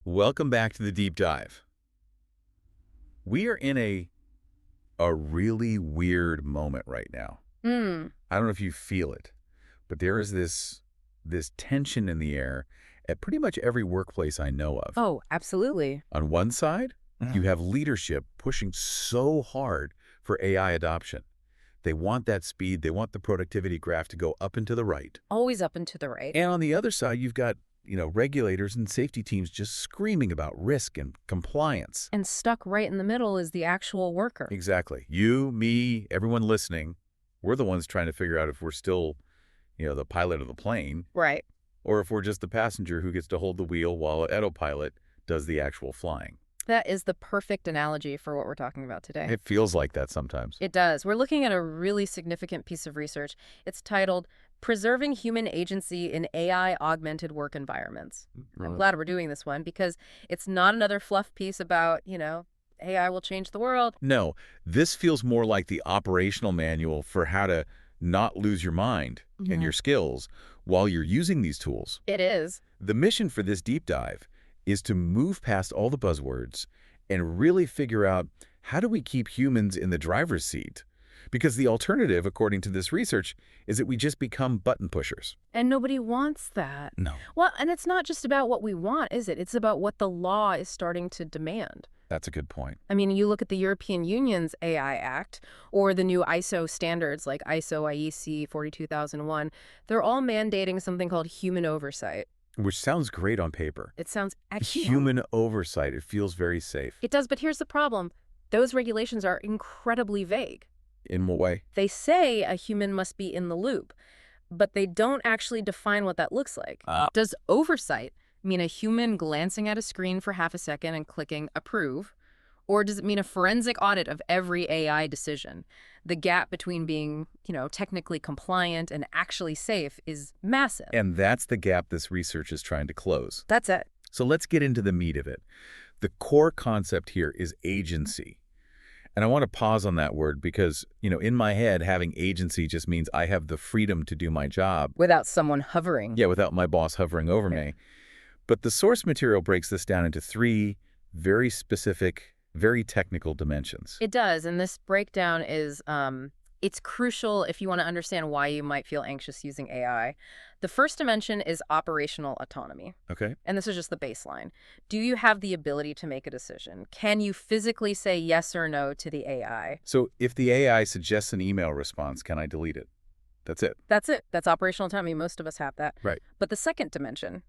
Welcome back to the deep dive. We are in a really weird moment right now. Mm. I don't know if you feel it, but there is this tension in the air at pretty much every workplace I know of. Oh, absolutely. On one side, you have leadership pushing so hard for AI adoption. They want that speed, they want the productivity graph to go up and to the right. Always up and to the right. And on the other side, you've got, regulators and safety teams just screaming about risk and compliance. And stuck right in the middle is the actual worker. Exactly. You, me, everyone listening, we're the ones trying to figure out if we're still, the pilot of the plane, Right. or if we're just the passenger who gets to hold the wheel while an autopilot does the actual flying. That is the perfect analogy for what we're talking about today. It feels like that sometimes. It does. We're looking at a really significant piece of research. It's titled Preserving Human Agency in AI-Augmented Work Environments. I'm glad we're doing this one because it's not another fluff piece about, AI will change the world. No, this feels more like the operational manual for how to not lose your mind and your skills while you're using these tools. It is. The mission for this deep dive is to move past all the buzzwords and really figure out how do we keep humans in the driver's seat? Because the alternative, according to this research, is that we just become button pushers. And nobody wants that. No. Well, and it's not just about what we want, is it? It's about what the law is starting to demand. That's a good point. I mean, you look at the European Union's AI Act or the new ISO standards like ISO IEC 42001, they're all mandating something called human oversight. Which sounds great on paper. It sounds excellent. Human oversight. It feels very safe. It does, but here's the problem. Those regulations are incredibly vague. In what way? They say a human must be in the loop, but they don't actually define what that looks like. Does oversight mean a human glancing at a screen for half a second and clicking approve? Or does it mean a forensic audit of every AI decision? The gap between being, technically compliant and actually safe is massive. And that's the gap this research is trying to close. That's it. So let's get into the meat of it. The core concept here is agency. And I want to pause on that word because, in my head, having agency just means I have the freedom to do my job. Without someone hovering. Yeah, without my boss hovering over me. But the source material breaks this down into three very specific, very technical dimensions. It does, and this breakdown is it's crucial if you want to understand why you might feel anxious using AI. The first dimension is operational autonomy. Okay. And this is just the baseline. Do you have the ability to make a decision? Can you physically say yes or no to the AI? So if the AI suggests an email response, can I delete it? That's it. That's it. That's operational autonomy. Most of us have that. Right. But the second dimension,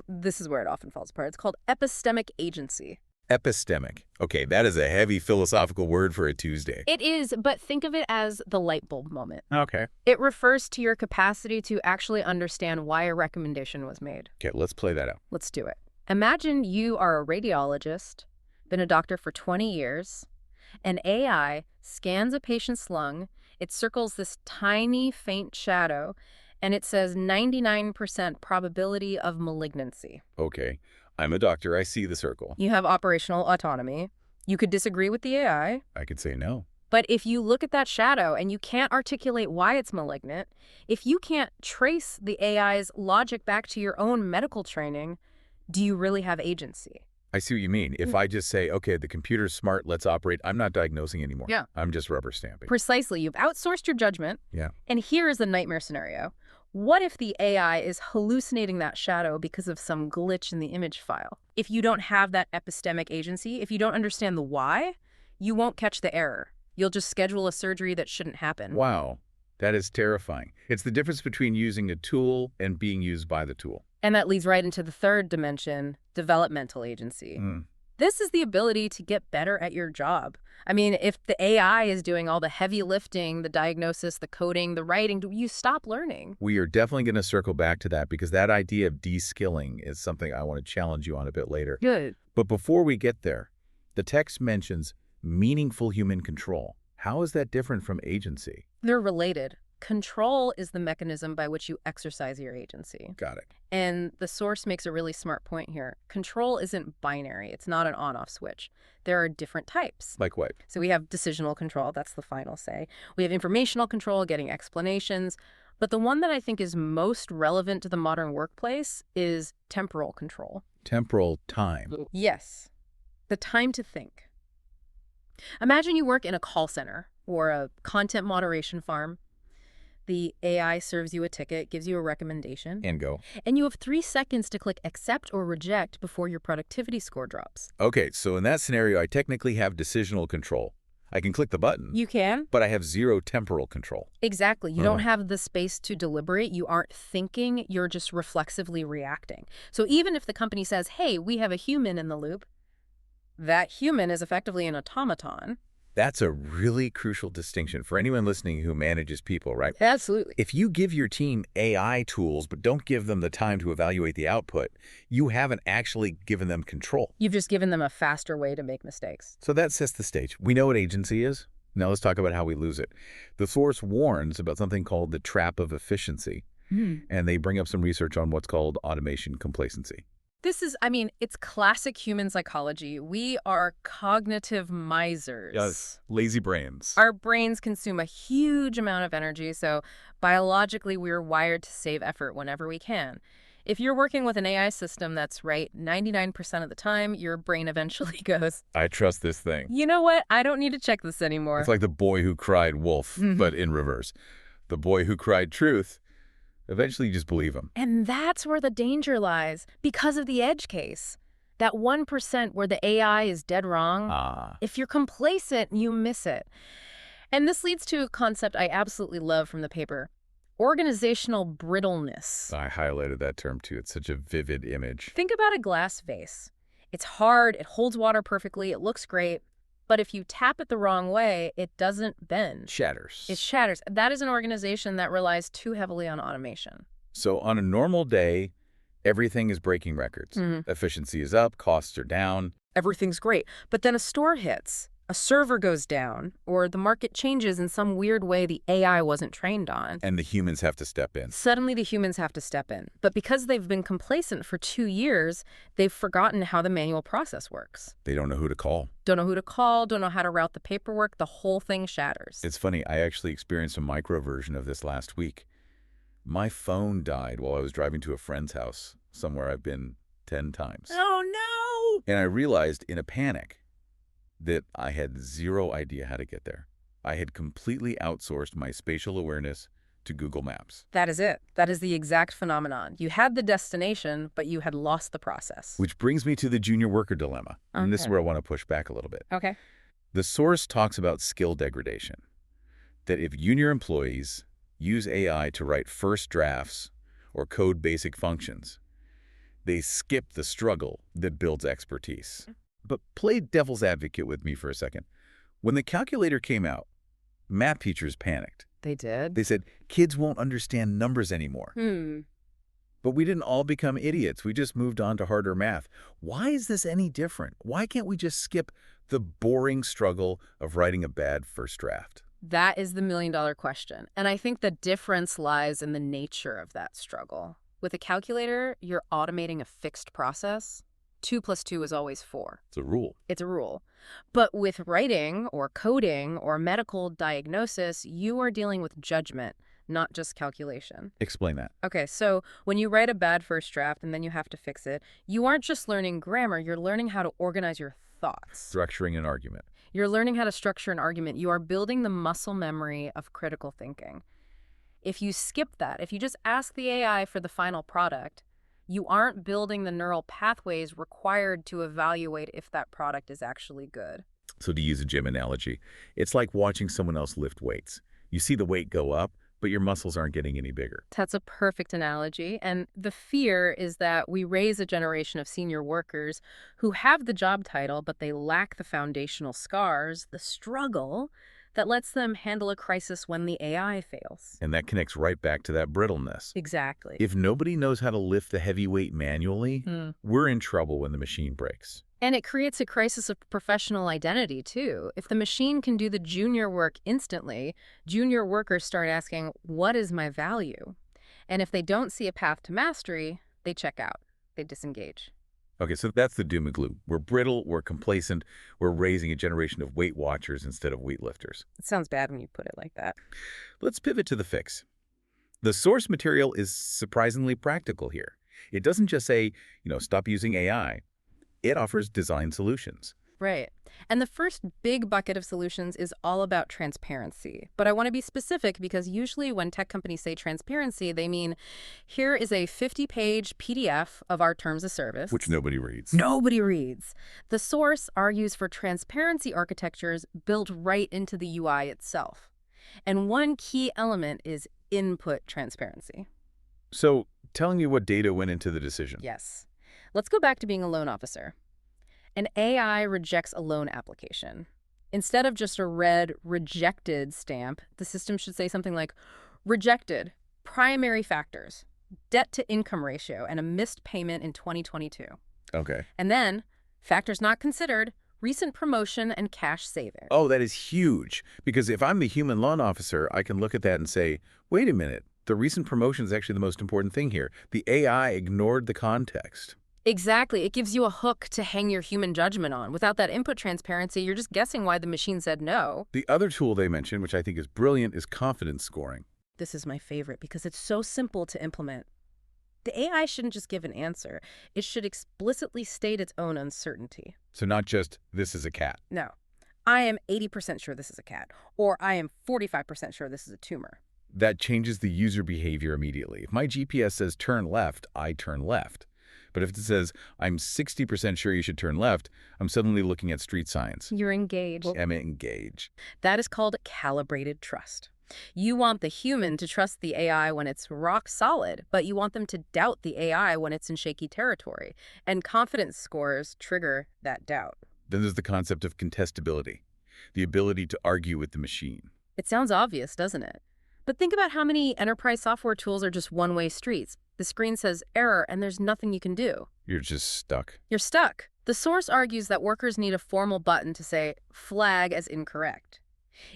this is where it often falls apart. It's called epistemic agency. Epistemic. Okay, that is a heavy philosophical word for a Tuesday. It is, but think of it as the light bulb moment. Okay. It refers to your capacity to actually understand why a recommendation was made. Okay, let's play that out. Let's do it. Imagine you are a radiologist, been a doctor for 20 years. An AI scans a patient's lung. It circles this tiny, faint shadow, and it says 99% probability of malignancy. Okay. I'm a doctor. I see the circle. You have operational autonomy. You could disagree with the AI. I could say no. But if you look at that shadow and you can't articulate why it's malignant, if you can't trace the AI's logic back to your own medical training, do you really have agency? I see what you mean. If I just say, okay, the computer's smart, let's operate, I'm not diagnosing anymore. Yeah. I'm just rubber stamping. Precisely. You've outsourced your judgment. Yeah. And here is the nightmare scenario. What if the AI is hallucinating that shadow because of some glitch in the image file? If you don't have that epistemic agency, if you don't understand the why, you won't catch the error. You'll just schedule a surgery that shouldn't happen. Wow. That is terrifying. It's the difference between using a tool and being used by the tool. And that leads right into the third dimension, developmental agency. This is the ability to get better at your job. I mean, if the AI is doing all the heavy lifting, the diagnosis, the coding, the writing, you stop learning. We are definitely going to circle back to that because that idea of de-skilling is something I want to challenge you on a bit later. Good. But before we get there, the text mentions meaningful human control. How is that different from agency? They're related. Control is the mechanism by which you exercise your agency. Got it. And the source makes a really smart point here. Control isn't binary. It's not an on-off switch. There are different types. Like what? So we have decisional control. That's the final say. We have informational control, getting explanations. But the one that I think is most relevant to the modern workplace is temporal control. Temporal time. Yes, the time to think. Imagine you work in a call center or a content moderation farm. The AI serves you a ticket, gives you a recommendation, And go. and you have 3 seconds to click accept or reject before your productivity score drops. Okay, so in that scenario, I technically have decisional control. I can click the button, You can? but I have zero temporal control. Exactly. You don't have the space to deliberate. You aren't thinking. You're just reflexively reacting. So even if the company says, hey, we have a human in the loop, that human is effectively an automaton. That's a really crucial distinction for anyone listening who manages people, right? Absolutely. If you give your team AI tools but don't give them the time to evaluate the output, you haven't actually given them control. You've just given them a faster way to make mistakes. So that sets the stage. We know what agency is. Now let's talk about how we lose it. The source warns about something called the trap of efficiency, and they bring up some research on what's called automation complacency. This is, I mean, it's classic human psychology. We are cognitive misers. Lazy brains. Our brains consume a huge amount of energy, so biologically we're wired to save effort whenever we can. If you're working with an AI system that's right 99% of the time, your brain eventually goes, I trust this thing. you know what? I don't need to check this anymore. It's like the boy who cried wolf, but in reverse. The boy who cried truth, eventually you just believe him. And that's where the danger lies, because of the edge case. That 1% where the AI is dead wrong. If you're complacent, you miss it. And this leads to a concept I absolutely love from the paper: organizational brittleness. I highlighted that term too. It's such a vivid image. Think about a glass vase. It's hard, it holds water perfectly, it looks great, but if you tap it the wrong way, it doesn't bend. Shatters. It shatters. That is an organization that relies too heavily on automation. So on a normal day, everything is breaking records. Efficiency is up, costs are down. Everything's great. But then a store hits, a server goes down, or the market changes in some weird way the AI wasn't trained on. And the humans have to step in. Suddenly the humans have to step in. But because they've been complacent for 2 years, they've forgotten how the manual process works. They don't know who to call. Don't know who to call, don't know how to route the paperwork, the whole thing shatters. It's funny, I actually experienced a micro version of this last week. My phone died while I was driving to a friend's house, somewhere I've been 10 times. Oh, no! And I realized in a panic that I had zero idea how to get there. I had completely outsourced my spatial awareness to Google Maps. That is it. That is the exact phenomenon. You had the destination, but you had lost the process. Which brings me to the junior worker dilemma. And this is where I want to push back a little bit. Okay. The source talks about skill degradation, that if junior employees use AI to write first drafts or code basic functions, they skip the struggle that builds expertise. But play devil's advocate with me for a second. When the calculator came out, math teachers panicked. They did? They said, kids won't understand numbers anymore. But we didn't all become idiots. We just moved on to harder math. Why is this any different? Why can't we just skip the boring struggle of writing a bad first draft? That is the million-dollar question. And I think the difference lies in the nature of that struggle. With a calculator, you're automating a fixed process. 2 + 2 is always 4. It's a rule. It's a rule. But with writing or coding or medical diagnosis, you are dealing with judgment, not just calculation. Explain that. Okay, so when you write a bad first draft and then you have to fix it, you aren't just learning grammar, you're learning how to organize your thoughts. Structuring an argument. You're learning how to structure an argument. You are building the muscle memory of critical thinking. If you skip that, if you just ask the AI for the final product, you aren't building the neural pathways required to evaluate if that product is actually good. So to use a gym analogy, it's like watching someone else lift weights. You see the weight go up, but your muscles aren't getting any bigger. That's a perfect analogy. And the fear is that we raise a generation of senior workers who have the job title, but they lack the foundational scars, the struggle that lets them handle a crisis when the AI fails. And that connects right back to that brittleness. Exactly. If nobody knows how to lift the heavy weight manually, we're in trouble when the machine breaks. And it creates a crisis of professional identity, too. If the machine can do the junior work instantly, junior workers start asking, what is my value? And if they don't see a path to mastery, they check out. They disengage. Okay, so that's the doom and gloom. We're brittle, we're complacent, we're raising a generation of Weight Watchers instead of weightlifters. It sounds bad when you put it like that. Let's pivot to the fix. The source material is surprisingly practical here. It doesn't just say, stop using AI. It offers design solutions. Right. And the first big bucket of solutions is all about transparency. But I want to be specific because usually when tech companies say transparency, they mean here is a 50-page PDF of our terms of service. Which nobody reads. Nobody reads. The source argues for transparency architectures built right into the UI itself. And one key element is input transparency. So, telling you what data went into the decision. Yes. Let's go back to being a loan officer. An AI rejects a loan application. Instead of just a red rejected stamp, the system should say something like, rejected, primary factors, debt-to-income ratio, and a missed payment in 2022. Okay. And then, factors not considered, recent promotion and cash savings. Oh, that is huge. Because if I'm the human loan officer, I can look at that and say, wait a minute, the recent promotion is actually the most important thing here. The AI ignored the context. Exactly. It gives you a hook to hang your human judgment on. Without that input transparency, you're just guessing why the machine said no. The other tool they mentioned, which I think is brilliant, is confidence scoring. This is my favorite because it's so simple to implement. The AI shouldn't just give an answer. It should explicitly state its own uncertainty. So not just, this is a cat. No. I am 80% sure this is a cat, or I am 45% sure this is a tumor. That changes the user behavior immediately. If my GPS says turn left, I turn left. But if it says, I'm 60% sure you should turn left, I'm suddenly looking at street signs. You're engaged. I'm engaged. That is called calibrated trust. You want the human to trust the AI when it's rock solid, but you want them to doubt the AI when it's in shaky territory. And confidence scores trigger that doubt. Then there's the concept of contestability, the ability to argue with the machine. It sounds obvious, doesn't it? But think about how many enterprise software tools are just one-way streets. The screen says error, and there's nothing you can do. You're just stuck. You're stuck. The source argues that workers need a formal button to say, flag as incorrect.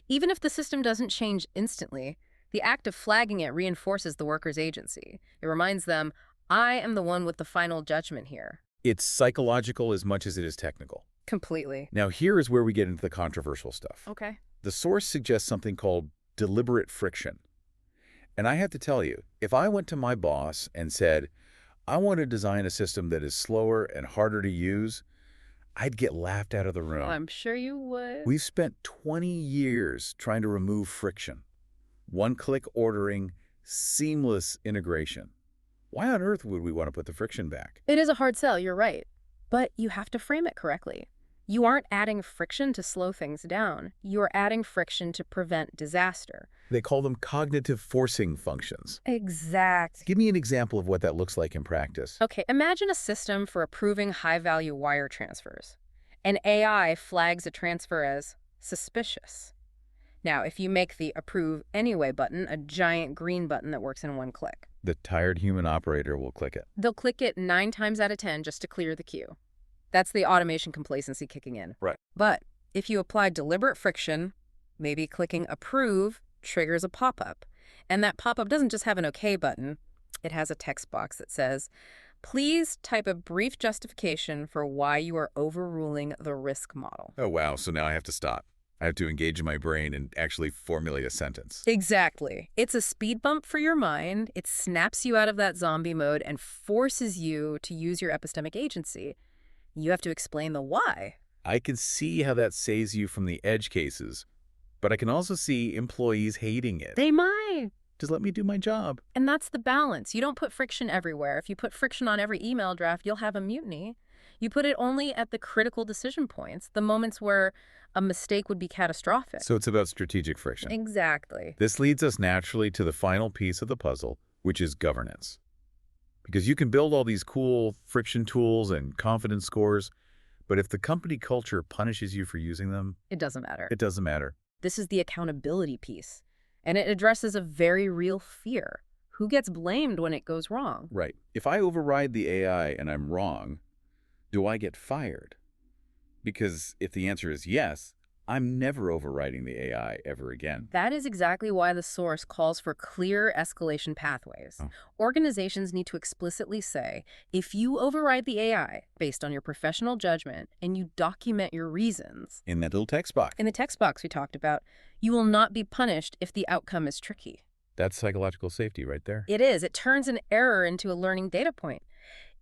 Even if the system doesn't change instantly, the act of flagging it reinforces the worker's agency. It reminds them, I am the one with the final judgment here. It's psychological as much as it is technical. Completely. Now, here is where we get into the controversial stuff. Okay. The source suggests something called deliberate friction. And I have to tell you, if I went to my boss and said, I want to design a system that is slower and harder to use, I'd get laughed out of the room. I'm sure you would. We've spent 20 years trying to remove friction. One-click ordering, seamless integration. Why on earth would we want to put the friction back? It is a hard sell, you're right. But you have to frame it correctly. You aren't adding friction to slow things down. You are adding friction to prevent disaster. They call them cognitive forcing functions. Exactly. Give me an example of what that looks like in practice. Okay, imagine a system for approving high-value wire transfers. An AI flags a transfer as suspicious. Now, if you make the Approve Anyway button a giant green button that works in one click. The tired human operator will click it. They'll click it 9 times out of 10 just to clear the queue. That's the automation complacency kicking in. Right. But if you apply deliberate friction, maybe clicking Approve triggers a pop-up. And that pop-up doesn't just have an OK button. It has a text box that says, please type a brief justification for why you are overruling the risk model. Oh, wow. So now I have to stop. I have to engage in my brain and actually formulate a sentence. Exactly. It's a speed bump for your mind. It snaps you out of that zombie mode and forces you to use your epistemic agency. You have to explain the why. I can see how that saves you from the edge cases, but I can also see employees hating it. They might. Just let me do my job. And that's the balance. You don't put friction everywhere. If you put friction on every email draft, you'll have a mutiny. You put it only at the critical decision points, the moments where a mistake would be catastrophic. So it's about strategic friction. Exactly. This leads us naturally to the final piece of the puzzle, which is governance. Because you can build all these cool friction tools and confidence scores, but if the company culture punishes you for using them, It doesn't matter. it doesn't matter. This is the accountability piece. And it addresses a very real fear. Who gets blamed when it goes wrong? Right. If I override the AI and I'm wrong, do I get fired? Because if the answer is yes, I'm never overriding the AI ever again. That is exactly why the source calls for clear escalation pathways. Oh. Organizations need to explicitly say, if you override the AI based on your professional judgment and you document your reasons, In that little text box. in the text box we talked about, you will not be punished if the outcome is tricky. That's psychological safety right there. It is. It turns an error into a learning data point.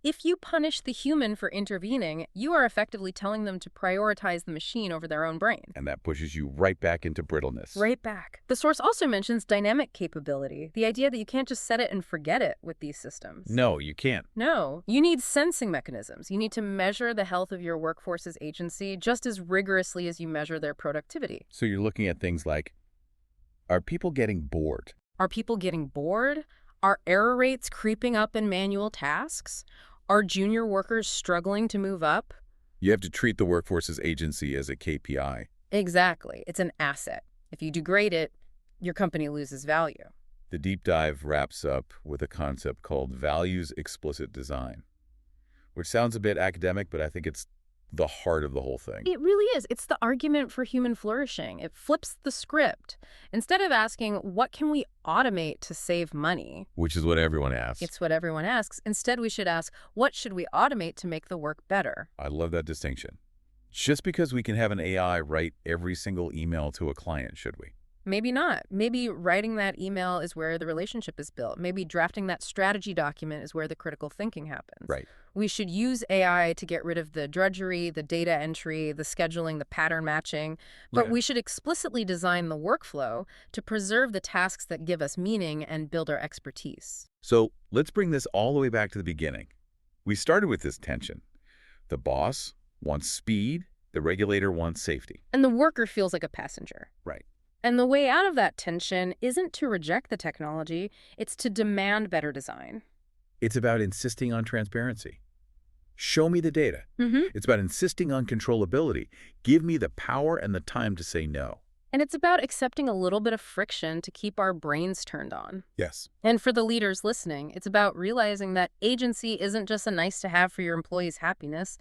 If you punish the human for intervening, you are effectively telling them to prioritize the machine over their own brain. And that pushes you right back into brittleness. Right back. The source also mentions dynamic capability, the idea that you can't just set it and forget it with these systems. No, you can't. No, you need sensing mechanisms. You need to measure the health of your workforce's agency just as rigorously as you measure their productivity. So you're looking at things like, are people getting bored? Are people getting bored? Are error rates creeping up in manual tasks? Are junior workers struggling to move up? You have to treat the workforce's agency as a KPI. Exactly. It's an asset. If you degrade it, your company loses value. The deep dive wraps up with a concept called values explicit design, which sounds a bit academic, but I think it's the heart of the whole thing. It really is. It's the argument for human flourishing. It flips the script. Instead of asking, what can we automate to save money? Which is what everyone asks. It's what everyone asks. Instead, we should ask, what should we automate to make the work better? I love that distinction. Just because we can have an AI write every single email to a client, should we? Maybe not. Maybe writing that email is where the relationship is built. Maybe drafting that strategy document is where the critical thinking happens. Right. We should use AI to get rid of the drudgery, the data entry, the scheduling, the pattern matching. But we should explicitly design the workflow to preserve the tasks that give us meaning and build our expertise. So let's bring this all the way back to the beginning. We started with this tension. The boss wants speed, the regulator wants safety. And the worker feels like a passenger. Right. And the way out of that tension isn't to reject the technology, it's to demand better design. It's about insisting on transparency. Show me the data. It's about insisting on controllability. Give me the power and the time to say no. And it's about accepting a little bit of friction to keep our brains turned on. Yes. And for the leaders listening, it's about realizing that agency isn't just a nice to have for your employees' happiness.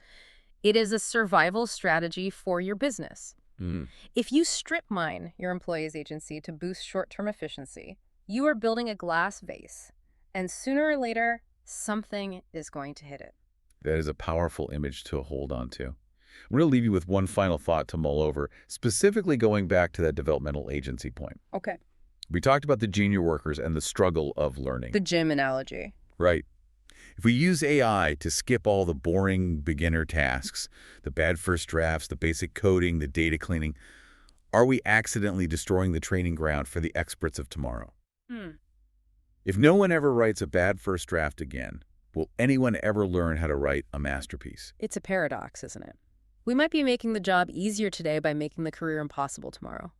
It is a survival strategy for your business. If you strip mine your employee's agency to boost short-term efficiency, you are building a glass vase. And sooner or later, something is going to hit it. That is a powerful image to hold on to. I'm going to leave you with one final thought to mull over, specifically going back to that developmental agency point. Okay. We talked about the junior workers and the struggle of learning. The gym analogy. Right. If we use AI to skip all the boring beginner tasks, the bad first drafts, the basic coding, the data cleaning, are we accidentally destroying the training ground for the experts of tomorrow? If no one ever writes a bad first draft again, will anyone ever learn how to write a masterpiece? It's a paradox, isn't it? We might be making the job easier today by making the career impossible tomorrow.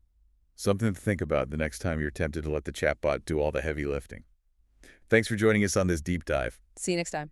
Something to think about the next time you're tempted to let the chatbot do all the heavy lifting. Thanks for joining us on this deep dive. See you next time.